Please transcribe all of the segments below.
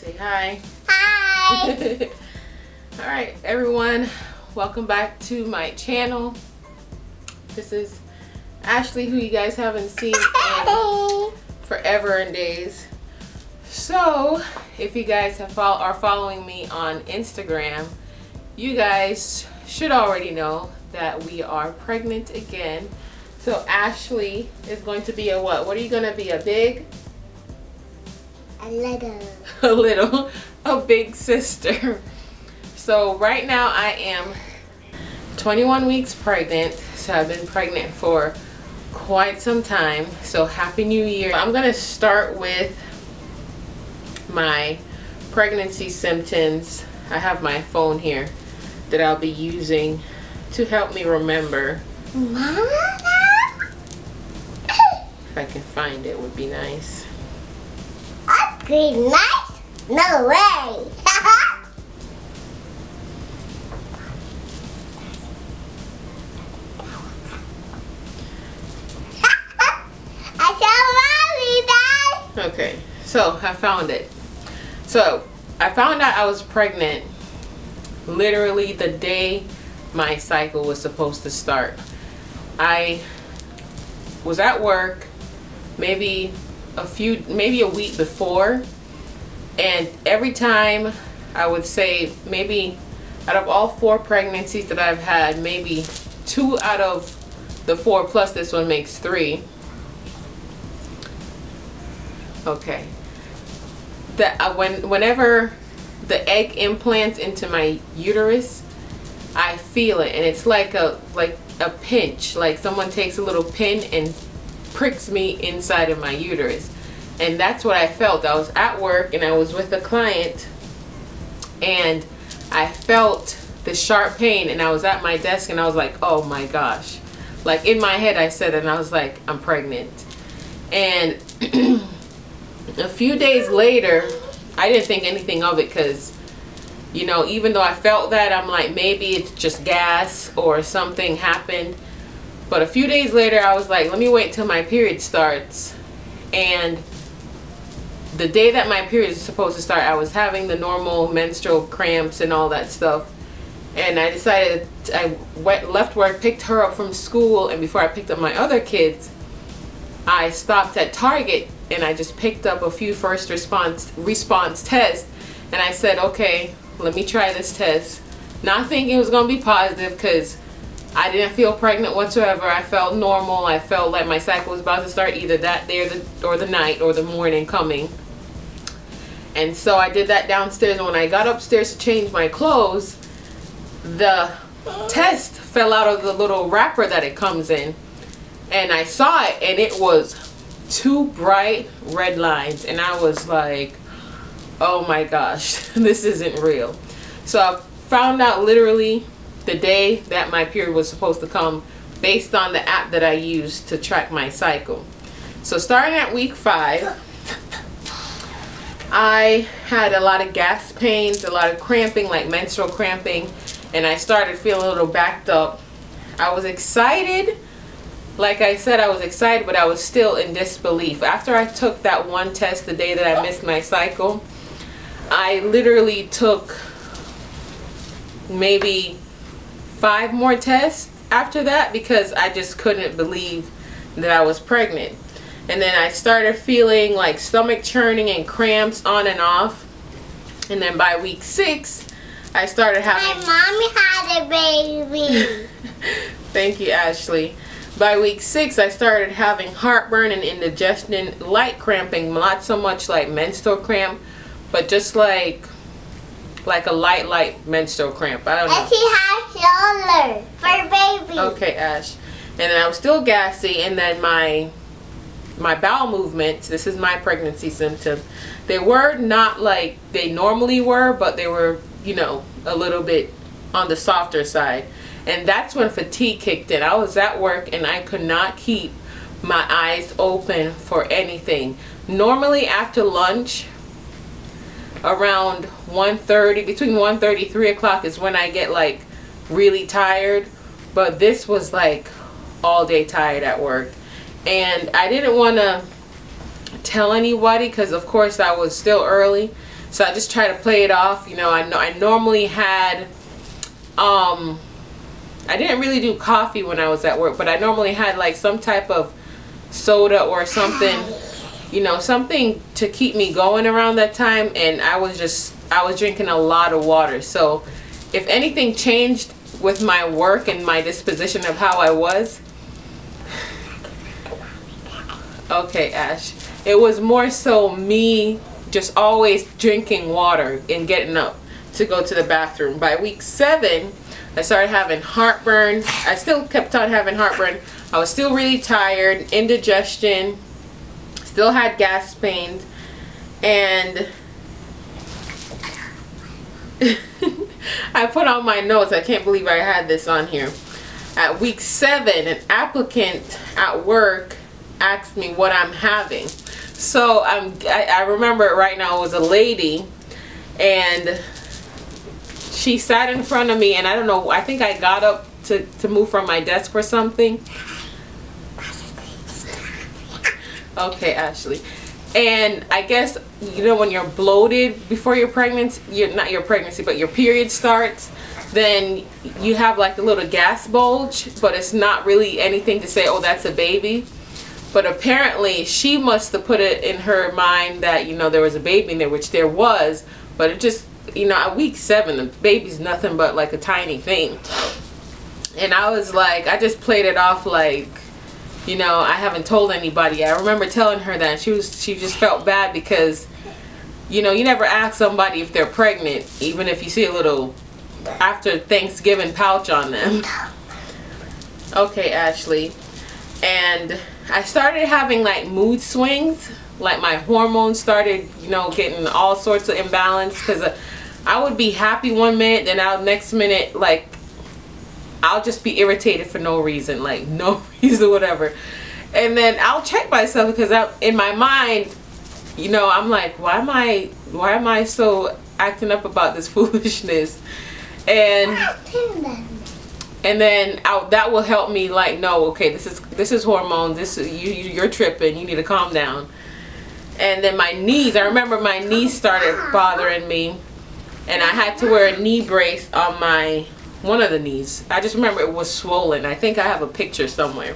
Say hi. Hi. All right, everyone, welcome back to my channel. This is Ashley, who you guys haven't seen in forever and days. So if you guys are following me on Instagram, you guys should already know that we are pregnant again. So Ashley is going to be a what? What are you going to be? A big? A little. A little. A big sister. So right now I am 21 weeks pregnant. So I've been pregnant for quite some time. So Happy New Year. I'm going to start with my pregnancy symptoms. I have my phone here that I'll be using to help me remember. If I can find it, would be nice. Green nice? No way. I saw Mommy, Dad. Okay, so I found it. So I found out I was pregnant literally the day my cycle was supposed to start. I was at work maybe a week before, and every time I would say, maybe out of all 4 pregnancies that I've had, maybe 2 out of the 4 plus this one makes 3. Okay, that whenever the egg implants into my uterus, I feel it, and it's like a pinch, like someone takes a little pin and pricks me inside of my uterus. And that's what I felt. I was at work and I was with a client and I felt the sharp pain, and I was at my desk and I was like, oh my gosh. Like in my head I said it, and I was like, I'm pregnant. And a few days later, I didn't think anything of it because, you know, even though I felt that, I'm like, maybe it's just gas or something happened. But a few days later, I was like, let me wait till my period starts. And the day that my period is supposed to start, I was having the normal menstrual cramps and all that stuff. And I decided, left work, picked her up from school, and before I picked up my other kids, I stopped at Target and I just picked up a few first response tests. And I said, okay, let me try this test. Not thinking it was going to be positive, because I didn't feel pregnant whatsoever. I felt normal. I felt like my cycle was about to start either that day or the night or the morning coming. And so I did that downstairs, and when I got upstairs to change my clothes, the test fell out of the little wrapper that it comes in. And I saw it, and it was 2 bright red lines. And I was like, oh my gosh, this isn't real. So I found out literally the day that my period was supposed to come, based on the app that I use to track my cycle. So starting at week 5, I had a lot of gas pains, a lot of cramping, like menstrual cramping, and I started feeling a little backed up. I was excited. Like I said, I was excited, but I was still in disbelief. After I took that one test the day that I missed my cycle, I literally took maybe 5 more tests after that, because I just couldn't believe that I was pregnant. And then I started feeling like stomach churning and cramps on and off. And then by week 6, I started having... My mommy had a baby. Thank you, Ashley. By week 6, I started having heartburn and indigestion, light cramping, not so much like menstrual cramp, but just like a light menstrual cramp. I don't know. And she has shoulder for baby. Okay, Ash. And then I was still gassy, and then my bowel movements, this is my pregnancy symptom, they were not like they normally were, but they were, you know, a little bit on the softer side. And that's when fatigue kicked in. I was at work and I could not keep my eyes open for anything. Normally after lunch, around 1:30, between 1:30 3 o'clock is when I get like really tired. But this was like all day tired at work. And I didn't want to tell anybody, because of course I was still early, So I just try to play it off. You know, I normally had, I didn't really do coffee when I was at work, but I normally had like some type of soda or something, you know, something to keep me going around that time. And I was drinking a lot of water. So if anything changed with my work and my disposition of how I was, okay, Ash, it was more so me just always drinking water and getting up to go to the bathroom. By week 7, I started having heartburn. I still kept on having heartburn. I was still really tired, indigestion, still had gas pains, and I put on my notes, I can't believe I had this on here. At week 7, an applicant at work asked me what I'm having. So I remember it right now. It was a lady, and she sat in front of me, and I don't know, I think I got up to move from my desk or something. Okay, Ashley. And I guess, you know, when you're bloated before your pregnancy, not your pregnancy, but your period starts, then you have like a little gas bulge, but it's not really anything to say, oh, that's a baby. But apparently she must have put it in her mind that, you know, there was a baby in there, which there was, but it just, you know, at week 7, the baby's nothing but like a tiny thing. And I was like, I just played it off like, you know, I haven't told anybody. I remember telling her that. She just felt bad because, you know, you never ask somebody if they're pregnant, even if you see a little after Thanksgiving pouch on them. Okay, Ashley. And I started having like mood swings, like my hormones started, you know, getting all sorts of imbalance, because I would be happy one minute, then next minute, like, I'll just be irritated for no reason, like no reason, whatever. And then I'll check myself, because in my mind, you know, I'm like, why am I so acting up about this foolishness? And then that will help me, like, no, okay, this is hormone, you're tripping, you need to calm down. And then my knees, I remember my knees started bothering me, and I had to wear a knee brace on one of the knees. I just remember it was swollen. I think I have a picture somewhere.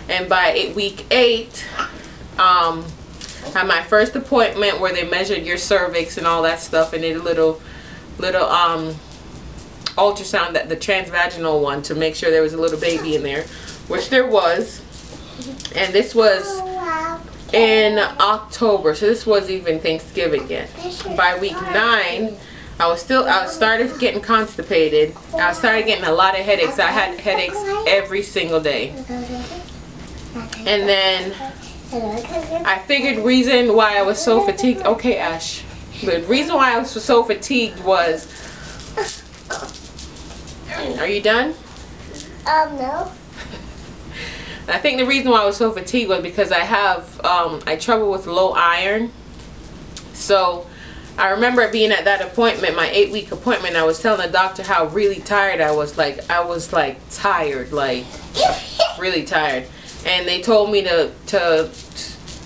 And by week 8, I had my first appointment where they measured your cervix and all that stuff, and did a little ultrasound, the transvaginal one, to make sure there was a little baby in there, which there was. And this was in October, so this was even Thanksgiving yet. By week 9, I started getting constipated. I started getting a lot of headaches. I had headaches every single day. And then I figured reason why I was so fatigued. Okay, Ash. The reason why I was so fatigued was, are you done? No. I think the reason why I was so fatigued was because I have I trouble with low iron. So I remember being at that appointment, my 8-week appointment, I was telling the doctor how really tired I was. Like, I was like tired, like really tired. And they told me to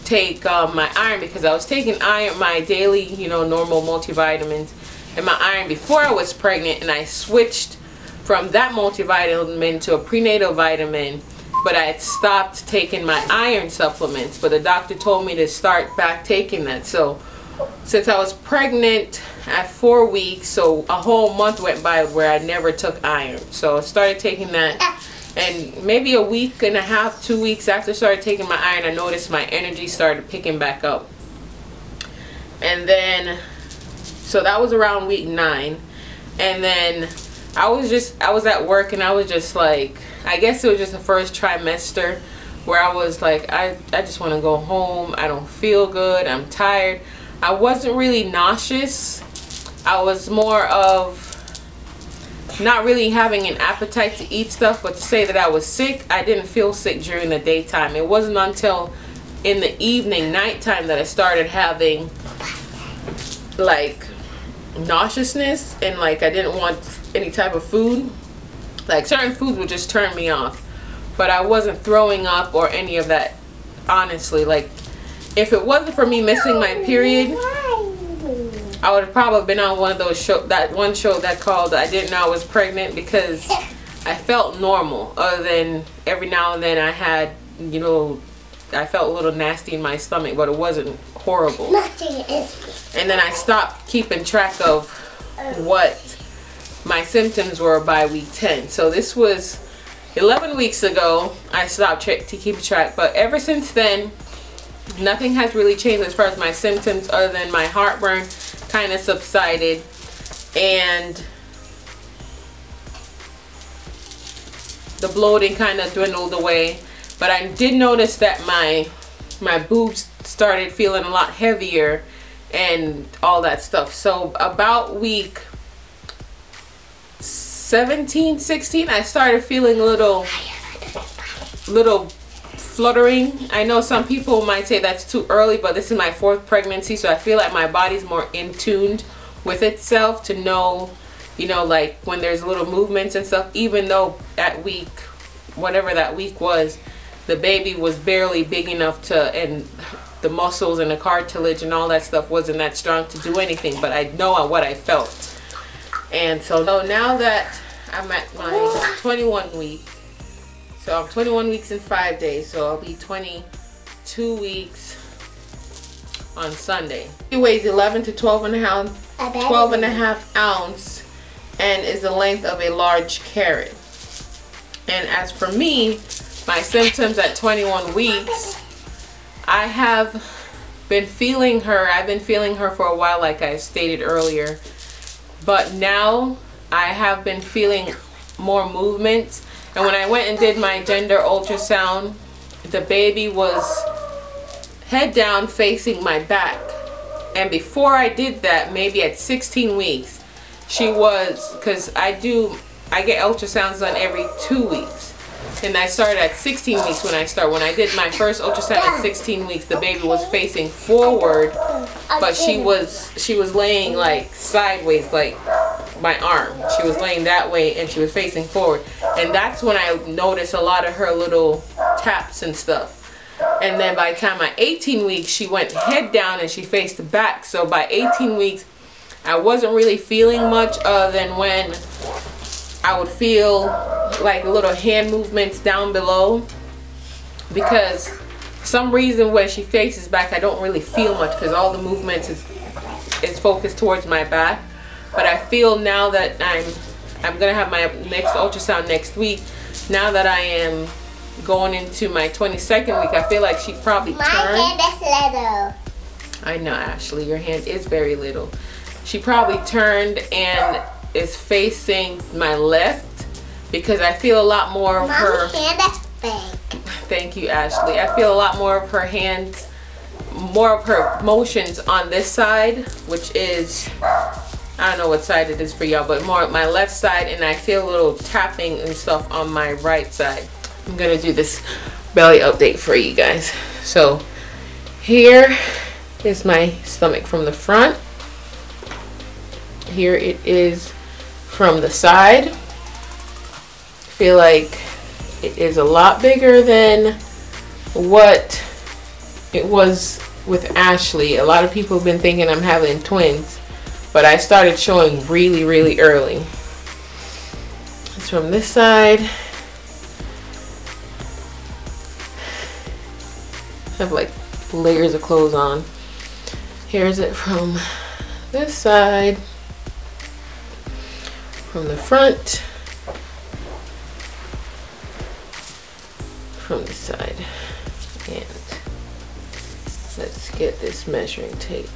take my iron, because I was taking iron, my daily, you know, normal multivitamins, and my iron before I was pregnant, and I switched from that multivitamin to a prenatal vitamin, but I had stopped taking my iron supplements, but the doctor told me to start back taking that. So since I was pregnant at 4 weeks, so a whole month went by where I never took iron. So I started taking that, and maybe a week and a half, 2 weeks after I started taking my iron, I noticed my energy started picking back up. And then, so that was around week 9. And then I was at work, and I was just like, I guess it was just the first trimester where I was like, I just want to go home. I don't feel good. I'm tired. I wasn't really nauseous. I was more of not really having an appetite to eat stuff, but to say that I was sick, I didn't feel sick during the daytime. It wasn't until in the evening, nighttime, that I started having like nauseousness, and like I didn't want any type of food. Like certain foods would just turn me off, but I wasn't throwing up or any of that, honestly. Like, if it wasn't for me missing my period, I would have probably been on one of those that one show that called I Didn't Know I Was Pregnant, because I felt normal, other than every now and then I had, you know, I felt a little nasty in my stomach, but it wasn't horrible. And then I stopped keeping track of what my symptoms were by week 10. So this was 11 weeks ago. I stopped to keep track, but ever since then, nothing has really changed as far as my symptoms, other than my heartburn kind of subsided, and the bloating kind of dwindled away. But I did notice that my boobs started feeling a lot heavier and all that stuff. So about week 17, 16, I started feeling a little fluttering. I know some people might say that's too early, but this is my 4th pregnancy, so I feel like my body's more in tuned with itself to know, you know, like when there's little movements and stuff. Even though at week, whatever that week was, the baby was barely big enough to, and the muscles and the cartilage and all that stuff wasn't that strong to do anything, but I know what I felt. And so now that I'm at my 21 week, so I'm 21 weeks and 5 days, so I'll be 22 weeks on Sunday. He weighs 11 to 12 and a half ounce and is the length of a large carrot. And as for me, my symptoms at 21 weeks, I have been feeling her. I've been feeling her for a while, like I stated earlier. But now I have been feeling more movement. And when I went and did my gender ultrasound, the baby was head down facing my back. And before I did that, maybe at 16 weeks, she was, because I get ultrasounds done every 2 weeks. And I started at 16 weeks when I did my first ultrasound at 16 weeks, the baby was facing forward, but she was laying like sideways, like my arm. She was laying that way and she was facing forward. And that's when I noticed a lot of her little taps and stuff. And then by the time at 18 weeks, she went head down and she faced back. So by 18 weeks, I wasn't really feeling much other than when I would feel like little hand movements down below, because for some reason when she faces back I don't really feel much, because all the movements is focused towards my back. But I feel now that I'm gonna have my next ultrasound next week, now that I am going into my 22nd week, I feel like she probably turned. My hand is little. I know, Ashley, your hand is very little. She probably turned and is facing my left, because I feel a lot more of her. My hand is big. Thank you, Ashley. I feel a lot more of her hands, more of her motions on this side, which is, I don't know what side it is for y'all, but more my left side, and I feel a little tapping and stuff on my right side. I'm gonna do this belly update for you guys. So here is my stomach from the front. Here it is from the side. I feel like it is a lot bigger than what it was with Ashley. A lot of people have been thinking I'm having twins, but I started showing really, really early. It's from this side. I have like layers of clothes on. Here's it from this side, from the front, from the side. And let's get this measuring tape.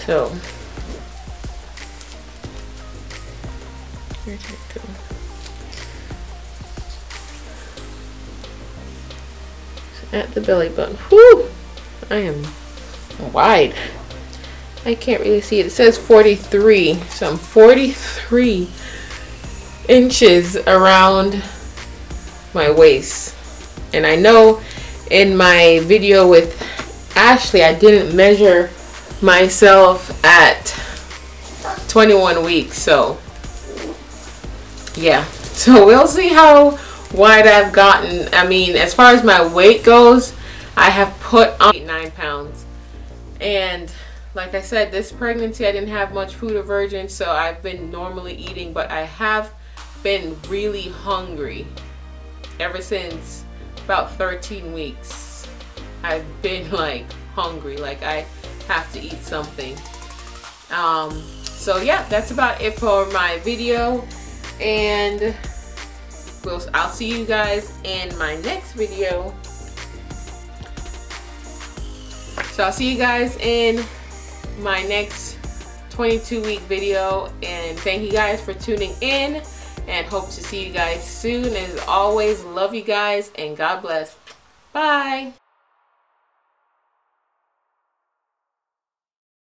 So where did it go? So at the belly button. Whoo! I am wide. I can't really see it. It says 43. So I'm 43 inches around my waist. And I know in my video with Ashley, I didn't measure myself at 21 weeks. So yeah. So we'll see how what I've gotten. I mean, as far as my weight goes, I have put on 9 pounds. And like I said, this pregnancy I didn't have much food aversion, so I've been normally eating, but I have been really hungry ever since about 13 weeks. I've been like hungry, like I have to eat something. So yeah, that's about it for my video, and I'll see you guys in my next video. So I'll see you guys in my next 22-week video, and thank you guys for tuning in, and hope to see you guys soon. As always, love you guys, and God bless. Bye.